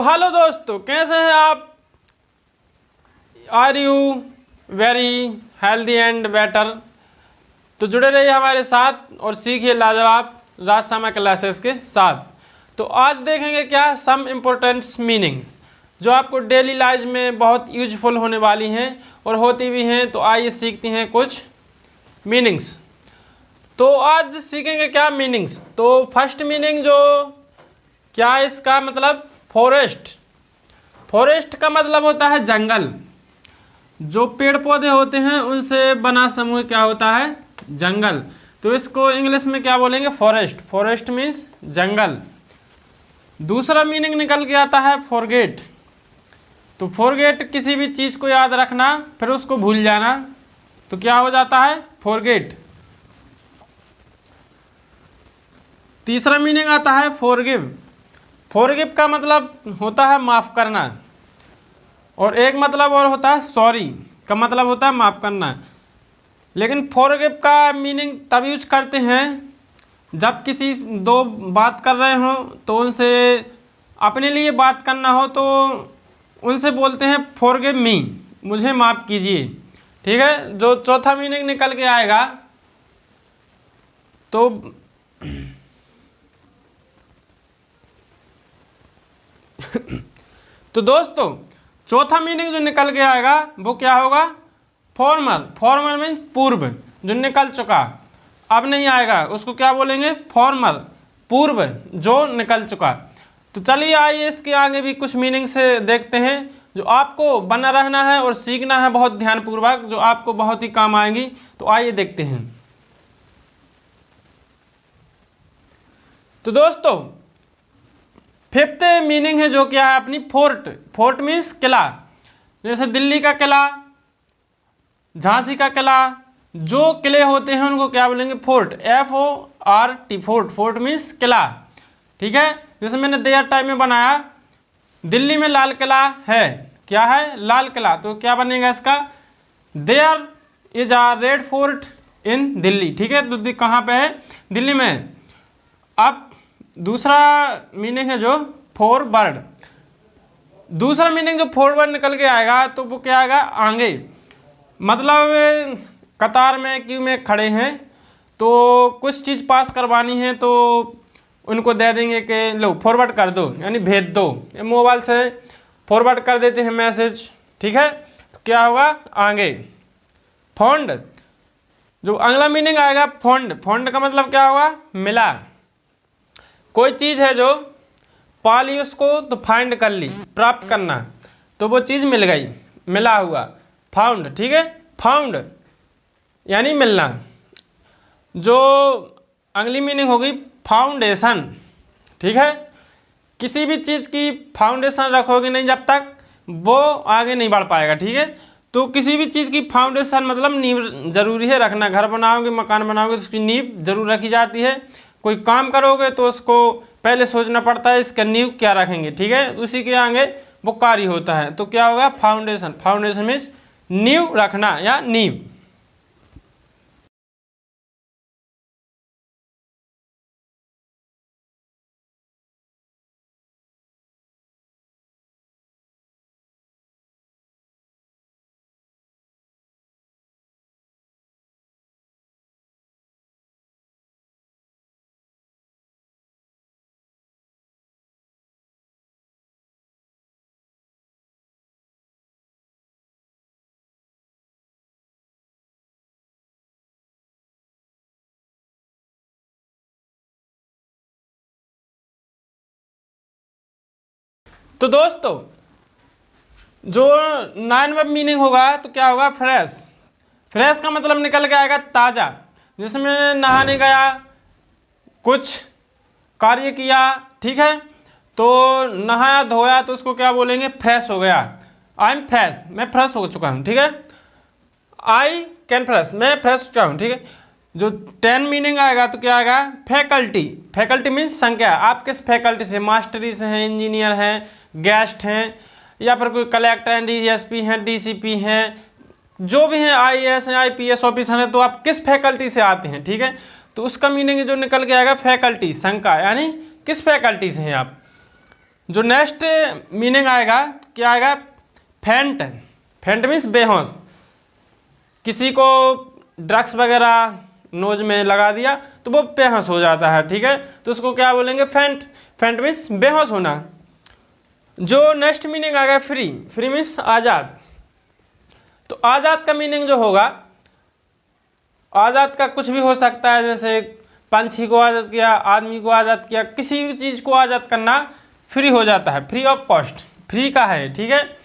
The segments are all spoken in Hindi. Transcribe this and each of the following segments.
हेलो दोस्तों, कैसे हैं आप? Are you very healthy and better? तो जुड़े रहिए हमारे साथ और सीखिए लाजवाब राजसामा क्लासेस के साथ। तो आज देखेंगे क्या सम इम्पोर्टेंट मीनिंग्स जो आपको डेली लाइफ में बहुत यूजफुल होने वाली हैं और होती भी हैं। तो आइए सीखते हैं कुछ मीनिंग्स। तो आज सीखेंगे क्या मीनिंग्स। तो फर्स्ट मीनिंग जो क्या है, इसका मतलब फॉरेस्ट। फॉरेस्ट का मतलब होता है जंगल। जो पेड़ पौधे होते हैं उनसे बना समूह क्या होता है? जंगल। तो इसको इंग्लिश में क्या बोलेंगे? फॉरेस्ट। फॉरेस्ट मीन्स जंगल। दूसरा मीनिंग निकल के आता है फॉरगेट। तो फॉरगेट किसी भी चीज़ को याद रखना फिर उसको भूल जाना, तो क्या हो जाता है? फॉरगेट। तीसरा मीनिंग आता है फॉरगिव। फॉरगिव का मतलब होता है माफ़ करना, और एक मतलब और होता है सॉरी का मतलब होता है माफ़ करना। लेकिन फॉरगिव का मीनिंग तब यूज करते हैं जब किसी दो बात कर रहे हों तो उनसे अपने लिए बात करना हो, तो उनसे बोलते हैं फॉरगिव मी, मुझे माफ़ कीजिए। ठीक है। जो चौथा मीनिंग निकल के आएगा तो दोस्तों चौथा मीनिंग जो निकल के आएगा वो क्या होगा? फॉर्मर। फॉर्मर मीन्स पूर्व, जो निकल चुका, अब नहीं आएगा, उसको क्या बोलेंगे? फॉर्मर, पूर्व जो निकल चुका। तो चलिए आइए इसके आगे भी कुछ मीनिंग से देखते हैं जो आपको बना रहना है और सीखना है बहुत ध्यानपूर्वक, जो आपको बहुत ही काम आएंगी। तो आइए देखते हैं। तो दोस्तों फिफ्थ मीनिंग है जो क्या है अपनी फोर्ट। फोर्ट मीन्स किला। जैसे दिल्ली का किला, झांसी का किला, जो किले होते हैं उनको क्या बोलेंगे? Fort. FORT, fort. Fort means किला। ठीक है। जैसे मैंने देयर टाइम में बनाया, दिल्ली में लाल किला है। क्या है? लाल किला। तो क्या बनेगा इसका? There is a red fort in Delhi. ठीक है। तो कहाँ पे है? दिल्ली में। अब दूसरा मीनिंग है जो फॉरवर्ड। दूसरा मीनिंग जो फॉरवर्ड निकल के आएगा तो वो क्या आएगा? आगे। मतलब कतार में क्यू में खड़े हैं तो कुछ चीज़ पास करवानी है तो उनको दे देंगे कि लो फॉरवर्ड कर दो, यानी भेज दो। मोबाइल से फॉरवर्ड कर देते हैं मैसेज। ठीक है। तो क्या होगा? आगे। फॉन्ड। जो अगला मीनिंग आएगा फॉन्ड। फॉन्ड का मतलब क्या होगा? मिला। कोई चीज़ है जो पा ली उसको तो फाइंड कर ली, प्राप्त करना, तो वो चीज़ मिल गई, मिला हुआ, फाउंड। ठीक है। फाउंड यानी मिलना। जो अगली मीनिंग होगी फाउंडेशन। ठीक है। किसी भी चीज़ की फाउंडेशन रखोगे नहीं जब तक वो आगे नहीं बढ़ पाएगा। ठीक है। तो किसी भी चीज़ की फाउंडेशन मतलब नींव जरूरी है रखना। घर बनाओगे, मकान बनाओगे तो उसकी नींव जरूर रखी जाती है। कोई काम करोगे तो उसको पहले सोचना पड़ता है इसका नींव क्या रखेंगे। ठीक है। उसी के आगे वो कार्य होता है। तो क्या होगा? फाउंडेशन। फाउंडेशन मीन्स नींव रखना या नींव। तो दोस्तों जो 9वां मीनिंग होगा तो क्या होगा? फ्रेश। फ्रेश का मतलब निकल के आएगा ताज़ा। जैसे मैं नहाने गया, कुछ कार्य किया, ठीक है, तो नहाया धोया तो उसको क्या बोलेंगे? फ्रेश हो गया। आई एम फ्रेश, मैं फ्रेश हो चुका हूँ। ठीक है। आई कैन फ्रेश, मैं फ्रेश हो चुका हूँ। ठीक है। जो 10 मीनिंग आएगा तो क्या आएगा? फैकल्टी। फैकल्टी मीन्स संख्या। आप किस फैकल्टी से? मास्टरी से हैं, इंजीनियर हैं, गेस्ट हैं, या फिर कोई कलेक्टर हैं, DSP हैं, DCP हैं, जो भी हैं, IAS हैं, IPS ऑफिसर हैं, तो आप किस फैकल्टी से आते हैं? ठीक है। तो उसका मीनिंग जो निकल के आएगा फैकल्टी, संख्या, यानी किस फैकल्टी से हैं आप। जो नेक्स्ट मीनिंग आएगा क्या आएगा, फेंट। फेंट मीन्स बेहोश, किसी को ड्रग्स वगैरह नोज में लगा दिया तो वो बेहोश हो जाता है, ठीक है, तो उसको क्या बोलेंगे, फेंट। फेंट मीन्स बेहोश होना। जो नेक्स्ट मीनिंग आ गया फ्री। फ्री मीन्स आज़ाद। तो आज़ाद का मीनिंग जो होगा, आज़ाद का कुछ भी हो सकता है, जैसे पंछी को आज़ाद किया, आदमी को आज़ाद किया, किसी भी चीज़ को आज़ाद करना फ्री हो जाता है, फ्री ऑफ कॉस्ट, फ्री का है, ठीक है।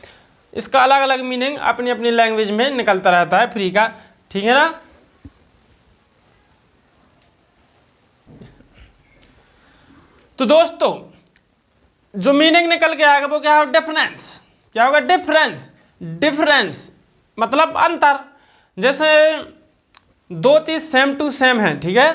इसका अलग अलग मीनिंग अपनी अपनी लैंग्वेज में निकलता रहता है फ्री का, ठीक है ना। तो दोस्तों जो मीनिंग निकल के आएगा वो क्या होगा, डिफरेंस। क्या होगा, डिफरेंस। डिफरेंस मतलब अंतर। जैसे दो चीज सेम टू सेम है, ठीक है,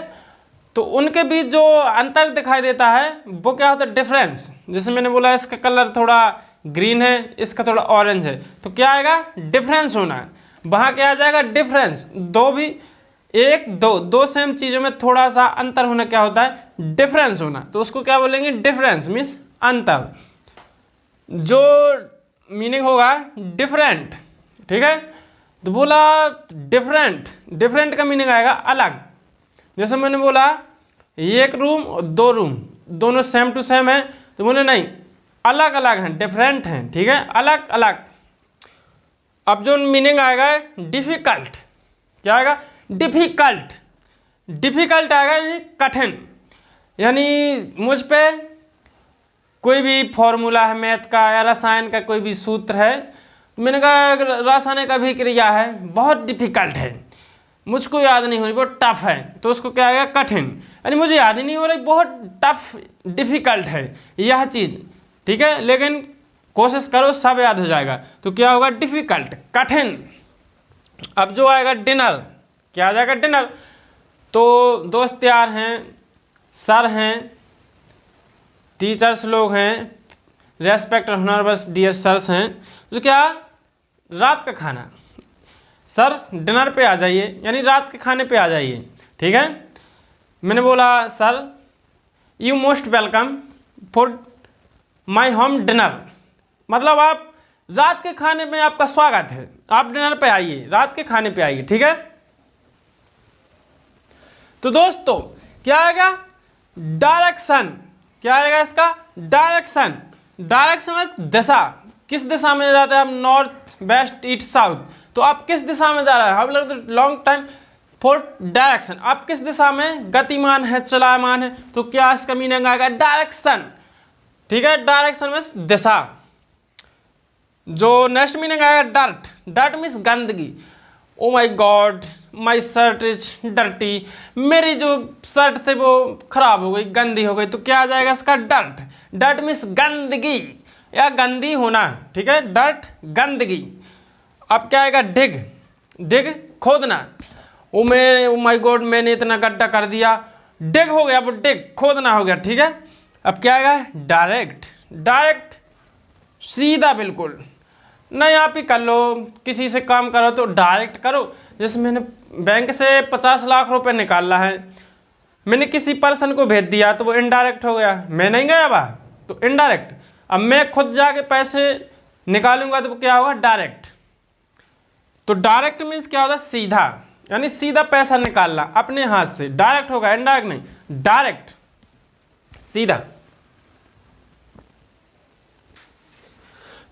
तो उनके बीच जो अंतर दिखाई देता है वो क्या होता है, डिफरेंस। जैसे मैंने बोला इसका कलर थोड़ा ग्रीन है, इसका थोड़ा ऑरेंज है, तो क्या आएगा, डिफरेंस होना है। वहाँ क्या आ जाएगा, डिफरेंस। दो भी एक दो सेम चीज़ों में थोड़ा सा अंतर होना क्या होता है, डिफरेंस होना। तो उसको क्या बोलेंगे, डिफरेंस मीन्स अंतर। जो मीनिंग होगा डिफरेंट, ठीक है, तो बोला डिफरेंट। डिफरेंट का मीनिंग आएगा अलग। जैसे मैंने बोला एक रूम और दो रूम दोनों सेम टू सेम है, तो बोले नहीं अलग अलग हैं, डिफरेंट हैं, ठीक है, अलग अलग। अब जो मीनिंग आएगा डिफिकल्ट। क्या आएगा, डिफिकल्ट। डिफिकल्ट आएगा यानी कठिन। यानी मुझ पे कोई भी फॉर्मूला है मैथ का या रसायन का कोई भी सूत्र है, मैंने कहा रासायनिक अभिक्रिया है, बहुत डिफिकल्ट है, मुझको याद नहीं हो रही, बहुत टफ है, तो उसको क्या आएगा, कठिन। यानी मुझे याद ही नहीं हो रही, बहुत टफ डिफिकल्ट है यह चीज़, ठीक है, लेकिन कोशिश करो सब याद हो जाएगा, तो क्या होगा, डिफिकल्ट, कठिन। अब जो आएगा डिनर। क्या आ जाएगा, डिनर। तो दोस्त यार हैं, सर हैं, टीचर्स लोग हैं, रेस्पेक्ट ऑनरेबल्स डियर सर्स हैं, जो क्या, रात का खाना। सर डिनर पे आ जाइए, यानी रात के खाने पे आ जाइए, ठीक है। मैंने बोला sir you most welcome for my home dinner, मतलब आप रात के खाने में आपका स्वागत है, आप डिनर पे आइए, रात के खाने पे आइए, ठीक है। तो दोस्तों क्या आएगा, डायरेक्शन। क्या आएगा इसका, डायरेक्शन। डायरेक्शन में दिशा, किस दिशा में जाते हैं हम, नॉर्थ वेस्ट ईस्ट साउथ, तो आप किस दिशा में जा रहे हैं, हम लोग लॉन्ग टाइम फॉर डायरेक्शन, आप किस दिशा में गतिमान है, चलायमान है, तो क्या इसका मीनिंग आएगा, डायरेक्शन, ठीक है। डायरेक्शन में दिशा। जो नेक्स्ट मीनिंग आएगा डर्ट। डर्ट मीन्स गंदगी। Oh my God my shirt is dirty, मेरी जो शर्ट थे वो खराब हो गई, गंदी हो गई, तो क्या आ जाएगा इसका, डर्ट। डर्ट मीन्स गंदगी या गंदी होना, ठीक है, डर्ट गंदगी। अब क्या आएगा, डिग। डिग खोदना। ओ माई गॉड मैंने इतना गड्ढा कर दिया, डिग हो गया, वो डिग खोदना हो गया, ठीक है। अब क्या आएगा, डायरेक्ट। डायरेक्ट सीधा बिल्कुल, नहीं आप ही कर लो, किसी से काम करो तो डायरेक्ट करो। जैसे मैंने बैंक से 50 लाख रुपए निकालना है, मैंने किसी पर्सन को भेज दिया तो वो इनडायरेक्ट हो गया, मैं नहीं गया बाहर, तो इनडायरेक्ट। अब मैं खुद जाके पैसे निकालूंगा तो क्या होगा, डायरेक्ट। तो डायरेक्ट मीन्स क्या होता है, सीधा, यानी सीधा पैसा निकालना अपने हाथ से, डायरेक्ट होगा, इनडायरेक्ट नहीं, डायरेक्ट सीधा।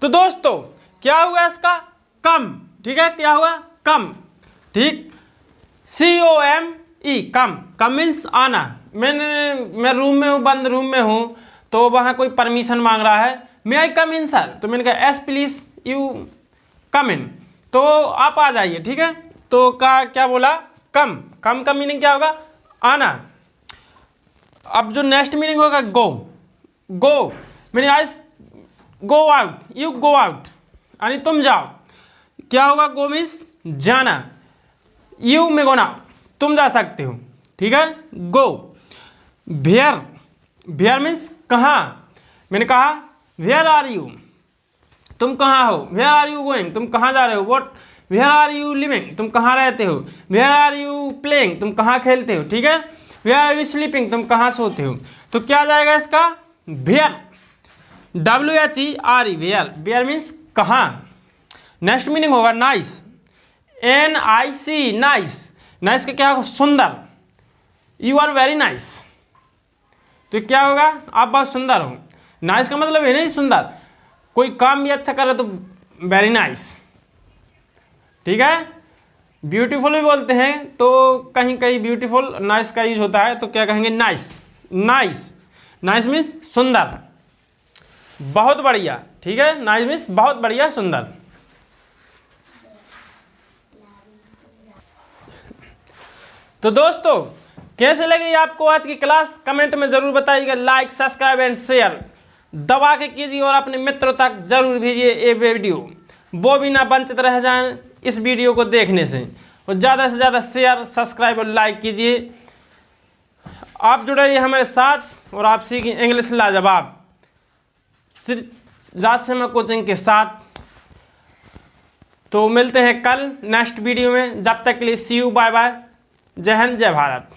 तो दोस्तों क्या हुआ इसका, कम, ठीक है, क्या हुआ, कम, ठीक, COME कम। कम मीन्स आना। मैं रूम में हूँ, बंद रूम में हूँ, तो वहाँ कोई परमिशन मांग रहा है, मे आई कम इन सर, तो मैंने कहा एस प्लीज यू कम इन, तो आप आ जाइए, ठीक है। तो क्या बोला, कम। कम का मीनिंग क्या होगा, आना। अब जो नेक्स्ट मीनिंग होगा go. Go meaning I go out, you go out, यानी तुम जाओ। क्या होगा, गो मीन्स जाना, यू में गोना, तुम जा सकते हो, ठीक है, गो। वेयर। वेयर मीन्स कहाँ। मैंने कहा वेयर आर यू, तुम कहाँ हो, वेयर आर यू गोइंग, तुम कहाँ जा रहे हो, what, where are you living, तुम कहाँ रहते हो, वेयर आर यू प्लेइंग, तुम कहाँ खेलते हो, ठीक है, वेयर आर यू स्लीपिंग, तुम कहाँ सोते हो। तो क्या जाएगा इसका, where. WHERE where, where means कहाँ। नेक्स्ट मीनिंग होगा नाइस, NIC नाइस, नाइस का क्या होगा सुंदर, यू आर वेरी नाइस, तो क्या होगा आप बहुत सुंदर हो। नाइस का मतलब है नहीं सुंदर, कोई काम भी अच्छा करे तो वेरी नाइस, ठीक है। ब्यूटीफुल भी बोलते हैं तो कहीं कहीं ब्यूटीफुल नाइस का यूज होता है, तो क्या कहेंगे नाइस, नाइस, नाइस मीन्स सुंदर, बहुत बढ़िया, ठीक है। नाइस मीन्स बहुत बढ़िया सुंदर। तो दोस्तों कैसे लगी आपको आज की क्लास, कमेंट में जरूर बताइएगा। लाइक सब्सक्राइब एंड शेयर दबा के कीजिए और अपने मित्रों तक जरूर भेजिए ये वीडियो, वो भी ना वंचित रह जाएं इस वीडियो को देखने से। और ज़्यादा से ज़्यादा शेयर सब्सक्राइब और लाइक कीजिए। आप जुड़े रहिए हमारे साथ और आप सीखिए इंग्लिश लाजवाब सिर्फ राजसेमा कोचिंग के साथ। तो मिलते हैं कल नेक्स्ट वीडियो में, जब तक के लिए सी यू, बाय बाय, जय हिंद जय भारत।